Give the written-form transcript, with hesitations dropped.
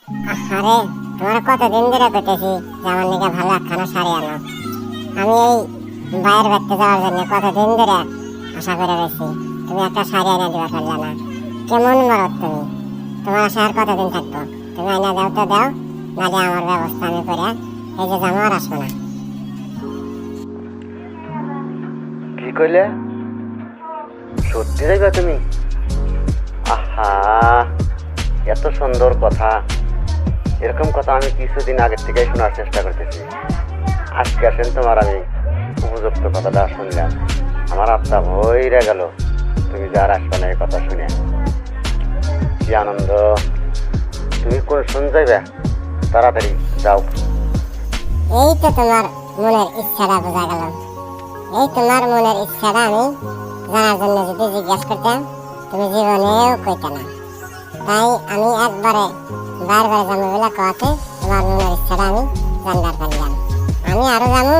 আরে তোমার কতদিন ধরে কইতেছি যে আমার লিগে ভালো একখানা শাড়ি আনো। আমি এই বাইরের বাড়িতে যাওয়ার জন্য কতদিন ধরে আশা করে রয়েছি, তুমি একটা শাড়ি এনে দিবা পারলে না। কেমন মরদ তুমি, তোমার আশা আর কতদিন থাকবো? তুমি এনে দাও তো দাও, নাহলে আমার ব্যবস্থা আমি করে এই যে জামা আর আসবো না। কি কইলে? সত্যি যাইবা তুমি? আহা, এত সুন্দর কথা, এরকম কথা আমি কিছুদিন আগের থেকেই শোনার চেষ্টা করতেছি। আজকে আসেন তোমার আমি উপযুক্ত কথাটা শুনলাম, আমার আত্মা ভইরা গেল। তুমি যার আসবে না এই কথা শুনে, কি আনন্দ। তুমি কোন শুন যাইবে? তাড়াতাড়ি যাও। এই তো তোমার মনের ইচ্ছাটা বোঝা গেল। এই তোমার মনের ইচ্ছাটা আমি জানার জন্য যদি জিজ্ঞাসা করতাম, তুমি জীবনেও কইতে না। তাই আমি একবারে বারবার যাবো বলে কতে তোমার মনের ইচ্ছাটা আমি জানবার পারলাম। আমি আরো যাবো।